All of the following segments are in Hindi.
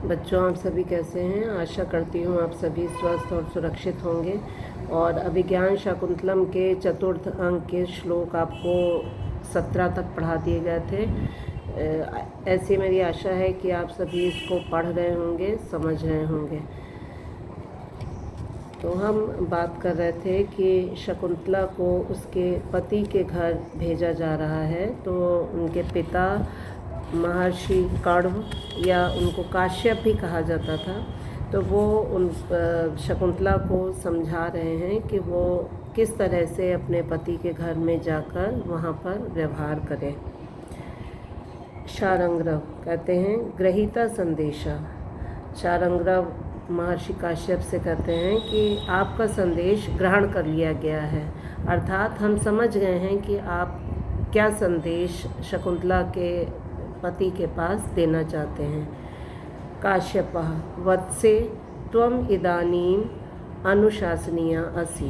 बच्चों, आप सभी कैसे हैं? आशा करती हूँ आप सभी स्वस्थ और सुरक्षित होंगे। और अभिज्ञान शाकुंतलम के चतुर्थ अंक के श्लोक आपको 17 तक पढ़ा दिए गए थे। ऐसी मेरी आशा है कि आप सभी इसको पढ़ रहे होंगे, समझ रहे होंगे। तो हम बात कर रहे थे कि शकुंतला को उसके पति के घर भेजा जा रहा है। तो उनके पिता महर्षि कण्व, या उनको काश्यप भी कहा जाता था, तो वो उन शकुंतला को समझा रहे हैं कि वो किस तरह से अपने पति के घर में जाकर वहाँ पर व्यवहार करें। शारंग्रव कहते हैं ग्रहीता संदेशा। शारंग्रव महर्षि काश्यप से कहते हैं कि आपका संदेश ग्रहण कर लिया गया है, अर्थात हम समझ गए हैं कि आप क्या संदेश शकुंतला के पति के पास देना चाहते हैं। काश्यपः वत्से त्वम इदानीम अनुशासनीया असि।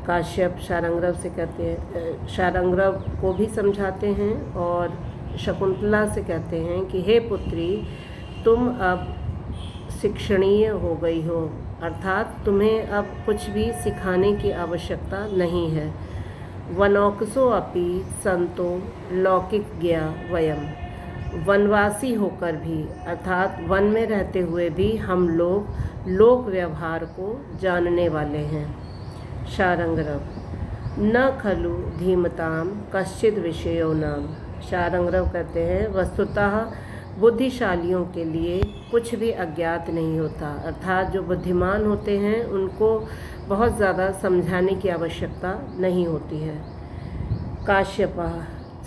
काश्यप शारंग्रव से कहते हैं, शारंग्रव को भी समझाते हैं और शकुंतला से कहते हैं कि हे पुत्री, तुम अब शिक्षणीय हो गई हो, अर्थात तुम्हें अब कुछ भी सिखाने की आवश्यकता नहीं है। वनौकसो अपि संतो लौकिक ज्ञा वयम। वनवासी होकर भी, अर्थात वन में रहते हुए भी हम लोग लोक व्यवहार को जानने वाले हैं। शारंग्रव न खलु धीमताम कश्चिद विषयो नाम। शारंग्रव कहते हैं वस्तुतः बुद्धिशालियों के लिए कुछ भी अज्ञात नहीं होता, अर्थात जो बुद्धिमान होते हैं उनको बहुत ज़्यादा समझाने की आवश्यकता नहीं होती है। काश्यपः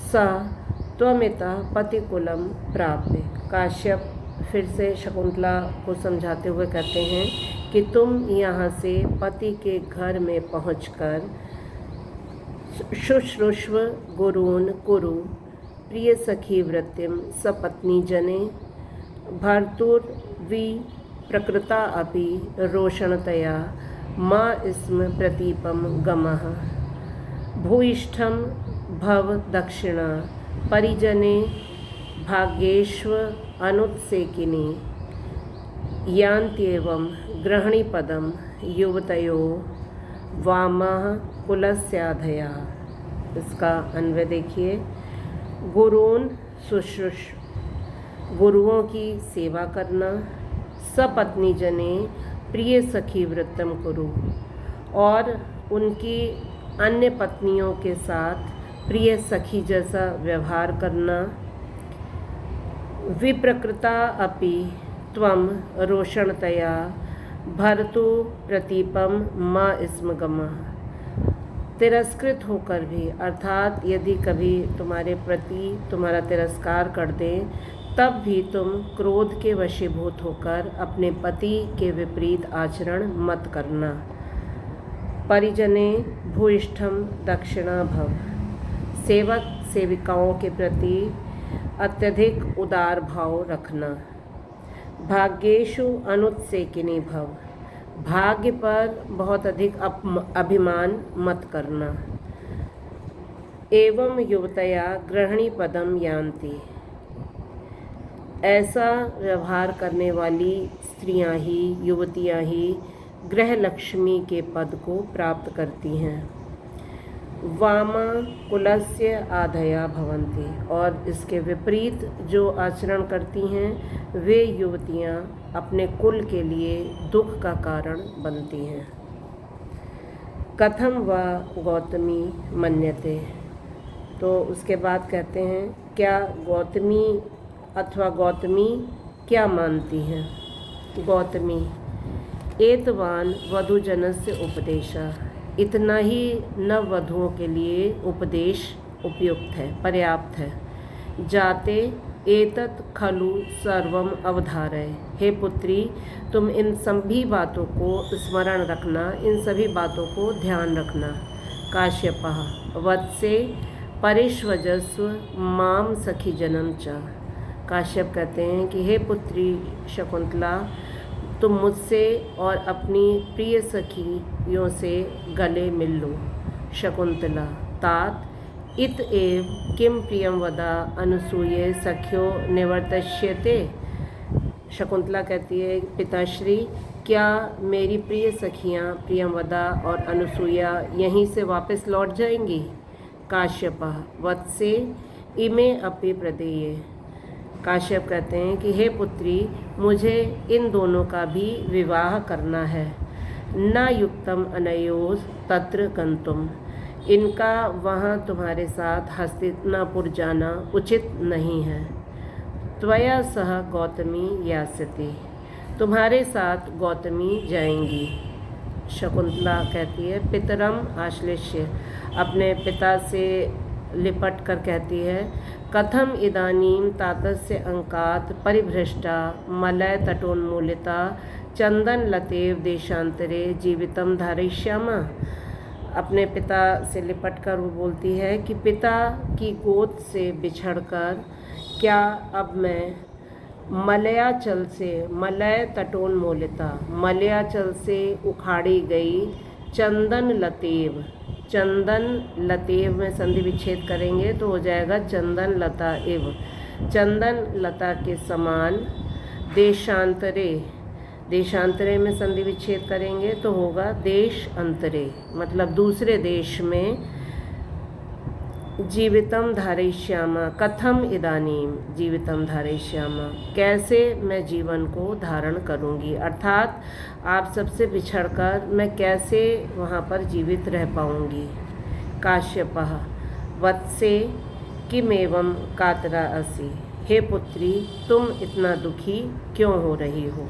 स त्वमितः पतिकुलम प्राप्य। काश्यप फिर से शकुंतला को समझाते हुए कहते हैं कि तुम यहाँ से पति के घर में पहुँचकर शुश्रूष्व गुरून् कुरु प्रिय सखी वृत्तिम सपत्नी जने भर्तुर्वि प्रकृता अपि रोषणतया माँ स्म प्रतीपम गमः। भूयिष्ठम भव दक्षिणा परिजने भाग्येष्व अनुत्सेकिनी यान्त्येवं गृहिणी पदम युवतयो वामः कुलस्याधया। इसका अन्वय देखिए। गुरून् शुश्रूष, गुरुओं की सेवा करना। सपत्नी जने प्रिय सखी वृत्तम कुरु, और उनकी अन्य पत्नियों के साथ प्रिय सखी जैसा व्यवहार करना। विप्रकृता अपि त्वम रोषणतया भर्तु प्रतीपम मा स्म गमः। तिरस्कृत होकर भी, अर्थात यदि कभी तुम्हारे प्रति तुम्हारा तिरस्कार कर दें, तब भी तुम क्रोध के वशीभूत होकर अपने पति के विपरीत आचरण मत करना। परिजने भूयिष्ठम दक्षिणा भव। सेवक सेविकाओं के प्रति अत्यधिक उदार भाव रखना। भाग्येषु अनुत्सेकिनी भव। भाग्य पर बहुत अधिक अभिमान मत करना। एवं युवतया गृहिणी पदम यान्ति। ऐसा व्यवहार करने वाली स्त्रियां ही, युवतियां ही गृह लक्ष्मी के पद को प्राप्त करती हैं। वामा कुलस्य आधया भवन्ति। और इसके विपरीत जो आचरण करती हैं वे युवतियां अपने कुल के लिए दुख का कारण बनती हैं। कथम वा गौतमी मन्यते। तो उसके बाद कहते हैं क्या गौतमी अथवा गौतमी क्या मानती हैं। गौतमी एतवान वधूजनस्य उपदेशा। इतना ही नववधुओं के लिए उपदेश उपयुक्त है, पर्याप्त है। जाते एतत् खलु सर्वम अवधारय। हे पुत्री, तुम इन सभी बातों को स्मरण रखना, इन सभी बातों को ध्यान रखना। काश्यपः वत्से परिष्वजस्व माम सखी जनम च। काश्यप कहते हैं कि हे पुत्री शकुंतला, तुम मुझसे और अपनी प्रिय सखियों से गले मिल लो। शकुंतला तात इत एव किम प्रियम वदा अनुसूये सख्यो निवर्तष्यते। शकुंतला कहती है, पिताश्री क्या मेरी प्रिय सखियाँ प्रियंवदा और अनुसुईया यहीं से वापस लौट जाएंगी? काश्यपः वत्से इमे अपि प्रदेये। काश्यप कहते हैं कि हे पुत्री, मुझे इन दोनों का भी विवाह करना है। न युक्तम अनयोस् तत्र गंतुम, इनका वहाँ तुम्हारे साथ हस्तिनापुर जाना उचित नहीं है। त्वया सह गौतमी यास्यति, तुम्हारे साथ गौतमी जाएंगी। शकुंतला कहती है, पितरम आश्लिष्य, अपने पिता से लिपट कर कहती है, कथम इदानीं तातस्य अंकात परिभ्रष्टा मलय तटोन्मूलिता चंदन लतेव देशांतरे जीवितम धारयिष्यामः। अपने पिता से लिपट कर वो बोलती है कि पिता की गोद से बिछड़कर क्या अब मैं मलयाचल से, मलय तटोन्मूलिता, मलयाचल से उखाड़ी गई चंदन लतेव, चंदन लतेव में संधि विच्छेद करेंगे तो हो जाएगा चंदन लता एव, चंदन लता के समान देशांतरे, देशांतरे में संधि विच्छेद करेंगे तो होगा देश अंतरे, मतलब दूसरे देश में। जीवितम धारयिष्यामः कथम इदानीम जीवितम धारयिष्यामः, कैसे मैं जीवन को धारण करूंगी, अर्थात आप सबसे बिछड़कर मैं कैसे वहाँ पर जीवित रह पाऊंगी। काश्यपः वत्से किमेवं कातरा असि, हे पुत्री तुम इतना दुखी क्यों हो रही हो?